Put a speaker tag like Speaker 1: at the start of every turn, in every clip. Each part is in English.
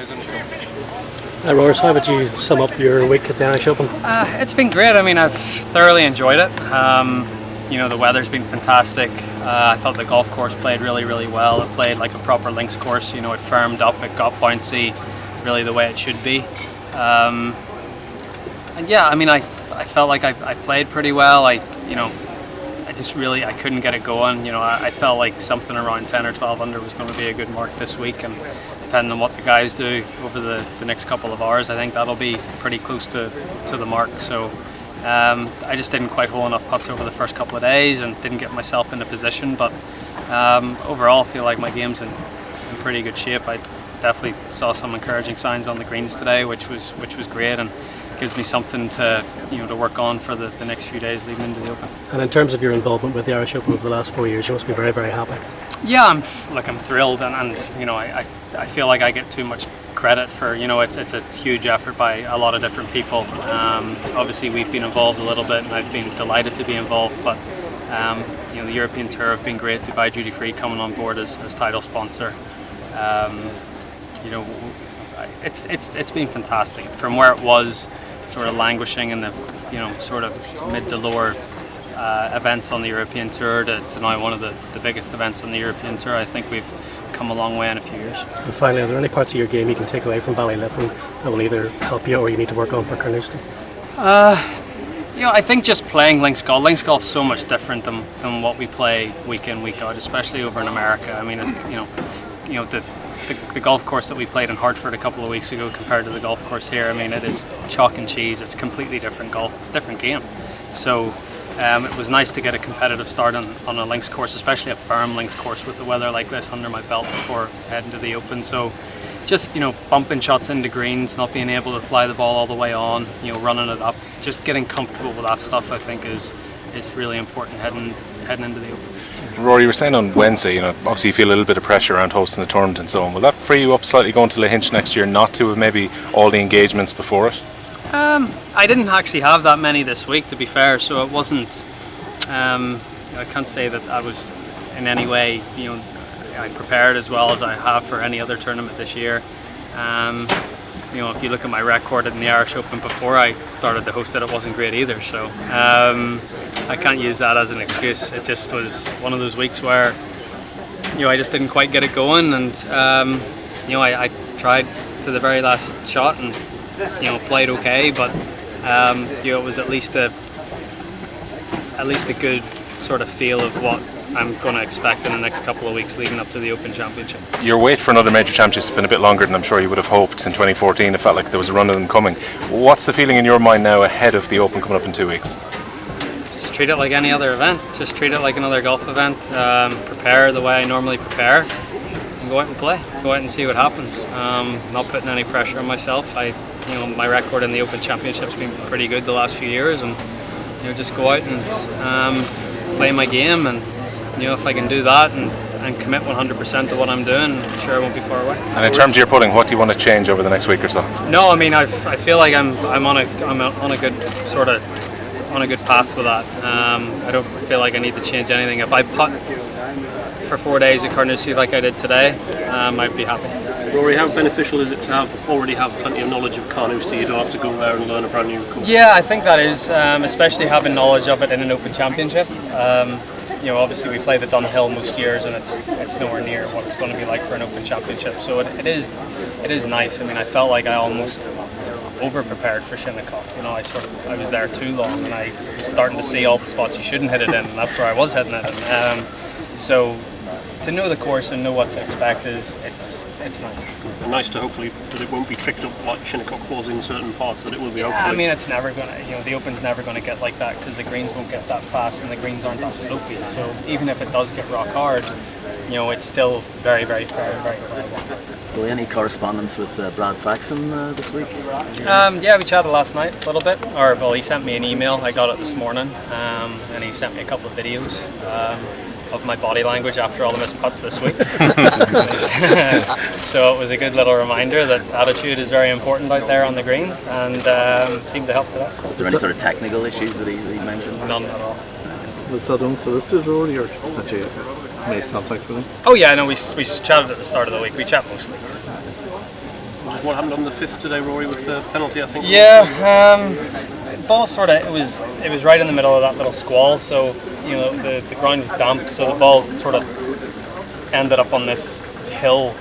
Speaker 1: guys on the show.
Speaker 2: Rory, how would you sum up your week at the Irish Open?
Speaker 3: It's been great. I mean, I've thoroughly enjoyed it. The weather's been fantastic. I thought the golf course played really, really well. It played like a proper links course. It firmed up, it got bouncy, really the way it should be. I felt like I played pretty well. I couldn't get it going. I felt like something around 10 or 12 under was going to be a good mark this week, and depending on what the guys do over the next couple of hours, I think that'll be pretty close to the mark. So I just didn't quite hole enough putts over the first couple of days and didn't get myself into position, but overall I feel like my game's in pretty good shape. I definitely saw some encouraging signs on the greens today, which was great, and gives me something to work on for the next few days leading into the Open.
Speaker 2: And in terms of your involvement with the Irish Open over the last 4 years, you must be very, very happy.
Speaker 3: Yeah, I'm thrilled, and I feel like I get too much credit for it's a huge effort by a lot of different people. Obviously we've been involved a little bit, and I've been delighted to be involved, but the European Tour have been great. Dubai Duty Free coming on board as title sponsor. It's been fantastic from where it was sort of languishing in the sort of mid to lower events on the European Tour to now one of the biggest events on the European Tour. I think we've come a long way in a few years.
Speaker 2: And finally, are there any parts of your game you can take away from Ballyliffin that will either help you or you need to work on for Carnoustie?
Speaker 3: I think just playing links golf's so much different than what we play week in, week out, especially over in America. I mean, it's the golf course that we played in Hartford a couple of weeks ago compared to the golf course here, I mean, it is chalk and cheese. It's completely different golf. It's a different game. So it was nice to get a competitive start on a links course, especially a firm links course with the weather like this under my belt before heading to the Open. So just bumping shots into greens, not being able to fly the ball all the way on, running it up, just getting comfortable with that stuff, I think is really important heading into the Open.
Speaker 1: Rory, you were saying on Wednesday, obviously you feel a little bit of pressure around hosting the tournament and so on. Will that free you up slightly going to Lahinch next year, not to have maybe all the engagements before it?
Speaker 3: I didn't actually have that many this week, to be fair, so it wasn't. I can't say that I was in any way, I prepared as well as I have for any other tournament this year. If you look at my record in the Irish Open before I started to host it, it wasn't great either. So I can't use that as an excuse. It just was one of those weeks where I just didn't quite get it going, and I tried to the very last shot and played okay, but it was at least a good sort of feel of what I'm going to expect in the next couple of weeks leading up to the Open Championship. Your
Speaker 1: wait for another major championship has been a bit longer than I'm sure you would have hoped. In 2014 it felt like there was a run of them coming. What's the feeling in your mind now ahead of the Open coming up in 2 weeks?
Speaker 3: Just treat it like any other event. Just treat it like another golf event. Prepare the way I normally prepare and go out and play. Go out and see what happens. Not putting any pressure on myself. My record in the Open Championship's been pretty good the last few years, and just go out and play my game, and if I can do that and commit 100% to what I'm doing, I'm sure I won't be far away.
Speaker 1: And in terms of your putting, what do you want to change over the next week or so?
Speaker 3: No, I mean I feel like I'm on a good sort of on a good path with that. I don't feel like I need to change anything. If I putt for 4 days at Carnoustie like I did today, I'd be happy.
Speaker 4: Rory, how beneficial is it to already have plenty of knowledge of Carnoustie? You don't have to go there and learn a brand new course.
Speaker 3: Yeah, I think that is, especially having knowledge of it in an Open Championship. Obviously we play the Dunhill most years, and it's nowhere near what it's going to be like for an Open Championship. So it is nice. I mean, I felt like I almost over prepared for Shinnecock. I was there too long, and I was starting to see all the spots you shouldn't hit it in, and that's where I was hitting it in. So to know the course and know what to expect it's nice.
Speaker 4: And nice to hopefully that it won't be tricked up like Shinnecock was in certain parts, that it will be okay.
Speaker 3: I mean, it's never going to, the Open's never going to get like that because the greens won't get that fast and the greens aren't that slopey. So even if it does get rock hard, it's still very, very fair, very playable.
Speaker 5: Well, any correspondence with Brad Faxon this week?
Speaker 3: Yeah, we chatted last night a little bit. He sent me an email. I got it this morning, and he sent me a couple of videos of my body language after all the missed putts this week. So it was a good little reminder that attitude is very important out there on the greens, and seemed to help to that.
Speaker 5: Was there any sort of technical issues that he mentioned?
Speaker 3: None at all.
Speaker 6: Was that unsolicited, Rory, or had you made contact with him?
Speaker 3: Oh yeah, no, we chatted at the start of the week. We chat most weeks.
Speaker 4: what happened on the 5th today, Rory, with the penalty, I think?
Speaker 3: Yeah, the ball sort of, it was right in the middle of that little squall, so the ground was damp, so the ball sort of ended up on this hill,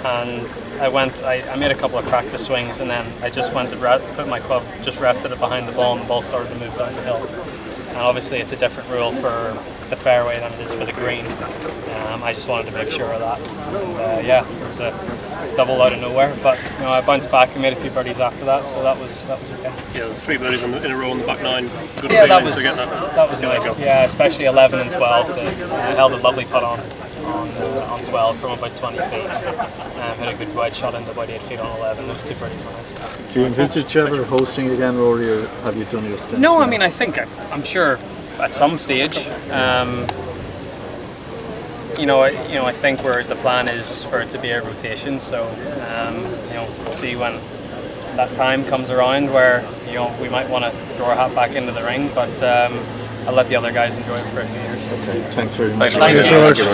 Speaker 3: and I made a couple of practice swings, and then I just went to put my club, just rested it behind the ball, and the ball started to move down the hill. And obviously it's a different rule for the fairway than it is for the green. I just wanted to make sure of that. And, it was a double out of nowhere, but I bounced back and made a few birdies after that, so that was okay.
Speaker 4: Yeah, 3 birdies in a row on the back 9. Good
Speaker 3: that was
Speaker 4: to get that.
Speaker 3: That was nice. Yeah, especially 11 and 12. I held a lovely putt on 12 from about 20 feet. Hit a good wide shot into about 8 feet on 11. Those 2 birdies were nice.
Speaker 6: Do you envisage ever hosting again, Rory, or have you done your stint?
Speaker 3: No, I mean, I'm sure at some stage. I think the plan is for it to be a rotation. So, we'll see when that time comes around where we might want to throw our hat back into the ring. But I'll let the other guys enjoy it for a few years.
Speaker 6: Okay, thanks very much.
Speaker 1: Thanks, Rory.
Speaker 3: Thank you.